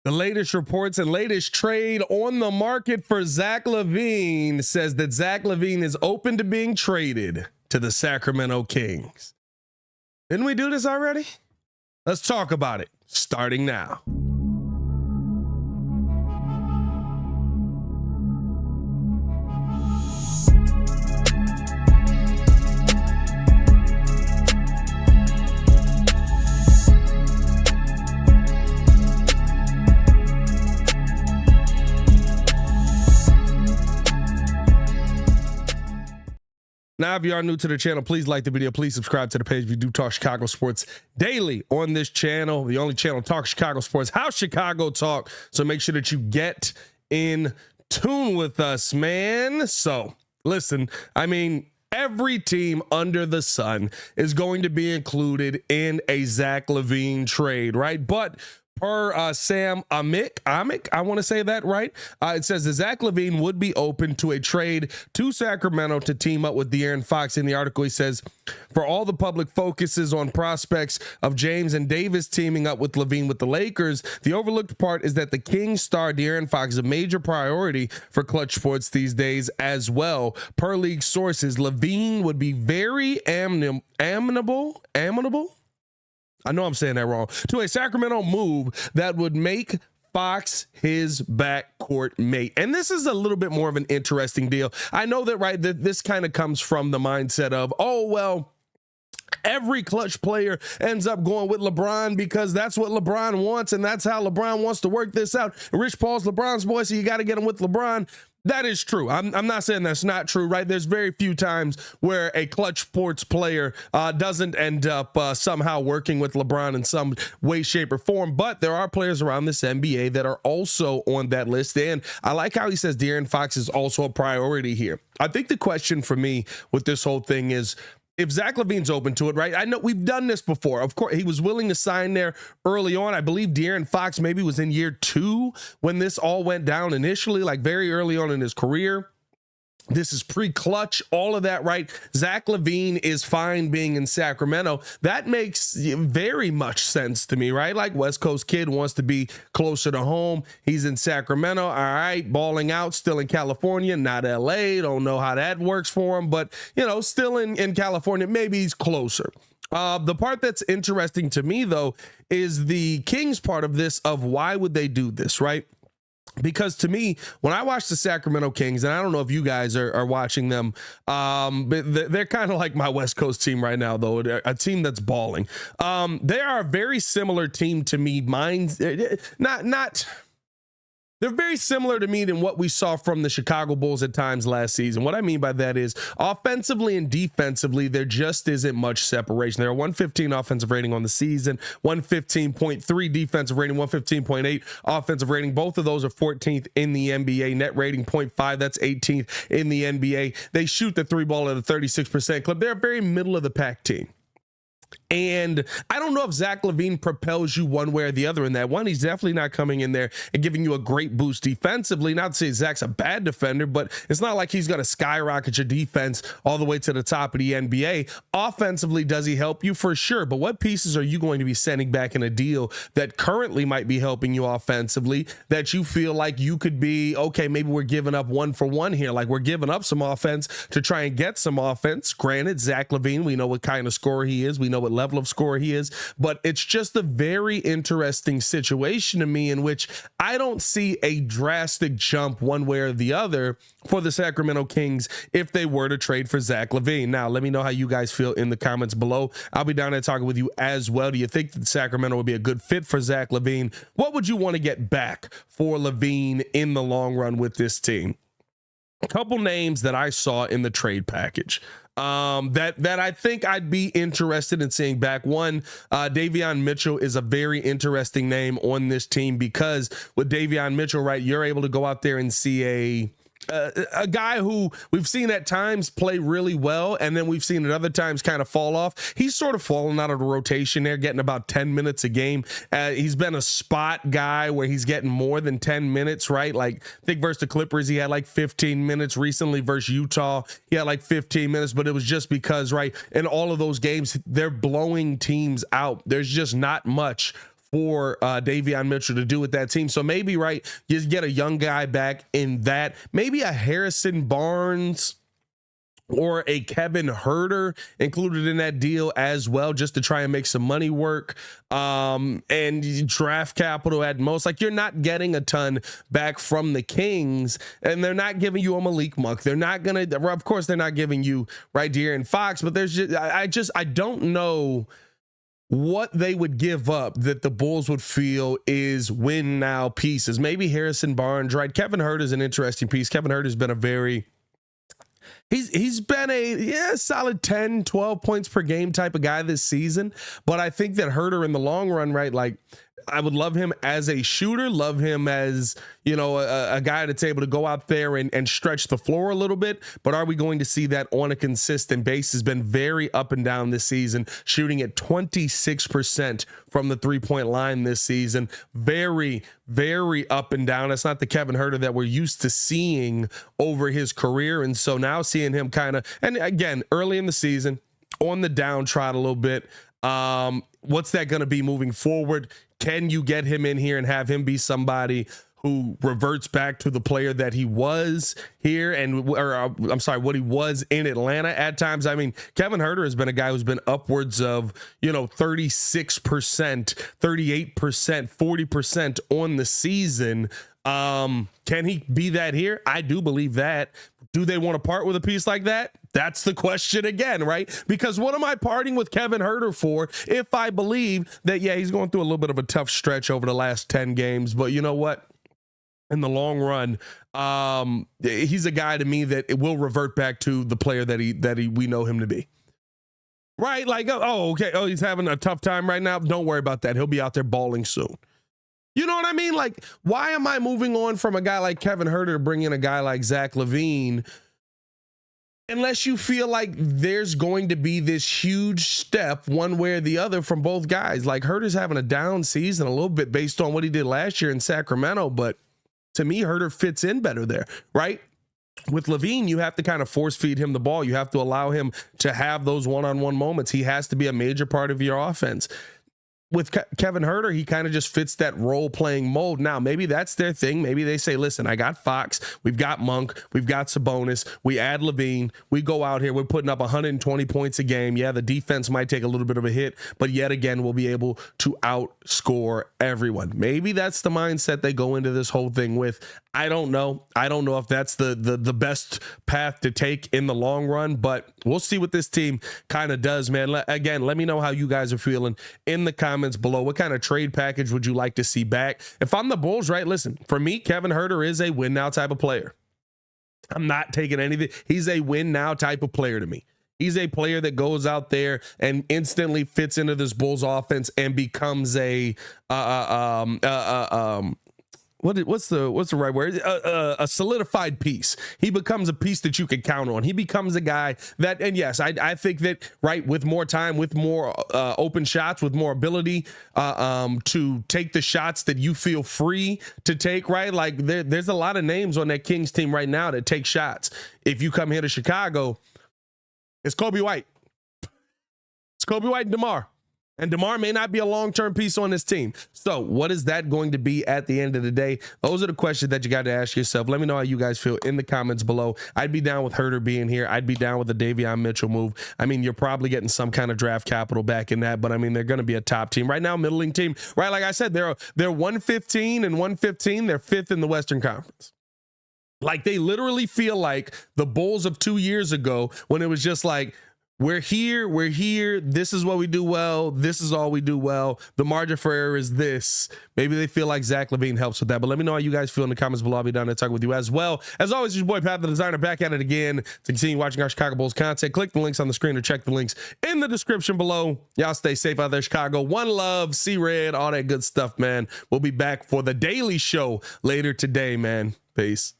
The latest reports and latest trade on the market for Zach Lavine says that Zach Lavine is open to being traded to the Sacramento Kings. Didn't we do this already? Let's talk about it starting now. Now, if you are new to the channel, please like the video. Please subscribe to the page. We do talk Chicago sports daily on this channel. The only channel talk Chicago sports, how Chicago talk. So make sure that you get in tune with us, man. So listen, I mean, every team under the sun is going to be included in a Zach Lavine trade, right? But per Sam Amick, I want to say that right. It says that Zach Lavine would be open to a trade to Sacramento to team up with De'Aaron Fox. In the article, he says, for all the public focuses on prospects of James and Davis teaming up with Lavine with the Lakers, the overlooked part is that the Kings star De'Aaron Fox is a major priority for Clutch Sports these days as well. Per league sources, Lavine would be very amenable. I know I'm saying that wrong, to a Sacramento move that would make Fox his backcourt mate. And this is a little bit more of an interesting deal. I know that, right, that this kind of comes from the mindset of, oh, well, every Clutch player ends up going with LeBron because that's what LeBron wants, and that's how LeBron wants to work this out. And Rich Paul's LeBron's boy, so you got to get him with LeBron. That is true. I'm not saying that's not true, right? There's very few times where a Clutch Sports player doesn't end up somehow working with LeBron in some way, shape, or form. But there are players around this NBA that are also on that list. And I like how he says De'Aaron Fox is also a priority here. I think the question for me with this whole thing is, if Zach Lavine's open to it, right? I know we've done this before. Of course, he was willing to sign there early on. I believe De'Aaron Fox maybe was in year 2 when this all went down initially, like very early on in his career. This is pre-Clutch, all of that, right? Zach Lavine is fine being in Sacramento. That makes very much sense to me, right? Like, West Coast kid wants to be closer to home. He's in Sacramento, all right, balling out, still in California, not LA. Don't know how that works for him, but, you know, still in California, maybe he's closer. The part that's interesting to me, though, is the Kings part of this, of why would they do this, right? Because to me, when I watch the Sacramento Kings, and I don't know if you guys are watching them, but they're kind of like my West Coast team right now, though, a team that's balling. They are a very similar team to me. They're very similar to me than what we saw from the Chicago Bulls at times last season. What I mean by that is offensively and defensively, there just isn't much separation. They're a 115 offensive rating on the season, 115.3 defensive rating, 115.8 offensive rating. Both of those are 14th in the NBA. Net rating 0.5, that's 18th in the NBA. They shoot the three ball at a 36% clip. They're a very middle of the pack team. And I don't know if Zach Lavine propels you one way or the other in that. One, he's definitely not coming in there and giving you a great boost defensively. Not to say Zach's a bad defender, but it's not like he's going to skyrocket your defense all the way to the top of the NBA. Offensively, does he help you? For sure. But what pieces are you going to be sending back in a deal that currently might be helping you offensively that you feel like you could be, okay, maybe we're giving up 1 for 1 here. Like, we're giving up some offense to try and get some offense. Granted, Zach Lavine, we know what kind of scorer he is. We know what level of scorer he is, but it's just a very interesting situation to me in which I don't see a drastic jump one way or the other for the Sacramento Kings if they were to trade for Zach Lavine. Now, let me know how you guys feel in the comments below. I'll be down there talking with you as well. Do you think that Sacramento would be a good fit for Zach Lavine? What would you want to get back for Lavine in the long run with this team? A couple names that I saw in the trade package that I think I'd be interested in seeing back. One, Davion Mitchell is a very interesting name on this team because with Davion Mitchell, right, you're able to go out there and see a guy who we've seen at times play really well, and then we've seen at other times kind of fall off. He's sort of fallen out of the rotation there, getting about 10 minutes a game. He's been a spot guy where he's getting more than 10 minutes, right? Like, I think versus the Clippers, he had like 15 minutes. Recently versus Utah, he had like 15 minutes, but it was just because, right, in all of those games, they're blowing teams out. There's just not much for Davion Mitchell to do with that team. So maybe, right, you get a young guy back in that, maybe a Harrison Barnes or a Kevin Huerter included in that deal as well, just to try and make some money work, and draft capital at most. Like, you're not getting a ton back from the Kings, and they're not giving you a Malik Monk. They're not gonna, of course, they're not giving you, right, De'Aaron Fox, but there's just, I don't know what they would give up that the Bulls would feel is win now pieces. Maybe Harrison Barnes, right? Kevin Huerter is an interesting piece. Kevin Huerter has been a very, he's been a solid 10, 12 points per game type of guy this season. But I think that Huerter in the long run, right, like, I would love him as a shooter, love him as, you know, a guy that's able to go out there and stretch the floor a little bit. But are we going to see that on a consistent basis? Has been very up and down this season, shooting at 26% from the three-point line this season. Very, very up and down. That's not the Kevin Huerter that we're used to seeing over his career. And so now seeing him kind of, and again, early in the season, on the downtrod a little bit. What's that going to be moving forward? Can you get him in here and have him be somebody who reverts back to the player that he was here what he was in Atlanta at times? I mean, Kevin Huerter has been a guy who's been upwards of, 36%, 38%, 40% on the season. Can he be that here? I do believe that. Do they want to part with a piece like that? That's the question again, right? Because what am I parting with Kevin Huerter for if I believe that, yeah, he's going through a little bit of a tough stretch over the last 10 games, but you know what? In the long run, he's a guy to me that it will revert back to the player that we know him to be. Right? Like, okay. Oh, he's having a tough time right now. Don't worry about that. He'll be out there balling soon. You know what I mean? Like, why am I moving on from a guy like Kevin Huerter to bring in a guy like Zach Lavine unless you feel like there's going to be this huge step one way or the other from both guys? Like, Huerter's having a down season a little bit based on what he did last year in Sacramento, but to me, Huerter fits in better there, right? With Lavine, you have to kind of force feed him the ball. You have to allow him to have those one-on-one moments. He has to be a major part of your offense. With Kevin Huerter, he kind of just fits that role-playing mold. Now, maybe that's their thing. Maybe they say, listen, I got Fox, we've got Monk, we've got Sabonis, we add Lavine, we go out here, we're putting up 120 points a game. Yeah, the defense might take a little bit of a hit, but yet again, we'll be able to outscore everyone. Maybe that's the mindset they go into this whole thing with. I don't know. I don't know if that's the best path to take in the long run, but we'll see what this team kind of does, man. Again, let me know how you guys are feeling in the comments below. What kind of trade package would you like to see back? If I'm the Bulls, right, listen, for me, Kevin Huerter is a win now type of player. I'm not taking anything. He's a win now type of player to me. He's a player that goes out there and instantly fits into this Bulls offense and becomes what's the right word? A solidified piece. He becomes a piece that you can count on. He becomes a guy that, and yes, I think that, right, with more time, with more open shots, with more ability to take the shots that you feel free to take, right? Like there's a lot of names on that Kings team right now that take shots. If you come here to Chicago, it's Kobe White. It's Kobe White and DeMar. And DeMar may not be a long-term piece on this team. So what is that going to be at the end of the day? Those are the questions that you got to ask yourself. Let me know how you guys feel in the comments below. I'd be down with Huerter being here. I'd be down with the Davion Mitchell move. I mean, you're probably getting some kind of draft capital back in that, but I mean, they're going to be a top team. Right now, middling team, right? Like I said, they're 115 and 115. They're fifth in the Western Conference. Like, they literally feel like the Bulls of 2 years ago when it was just like, we're here. This is what we do well. This is all we do well. The margin for error is this. Maybe they feel like Zach Lavine helps with that. But let me know how you guys feel in the comments below. I'll be down there talking with you as well. As always, your boy Pat the Designer back at it again to continue watching our Chicago Bulls content. Click the links on the screen or check the links in the description below. Y'all stay safe out there, Chicago. One love, see red, all that good stuff, man. We'll be back for the Daily Show later today, man. Peace.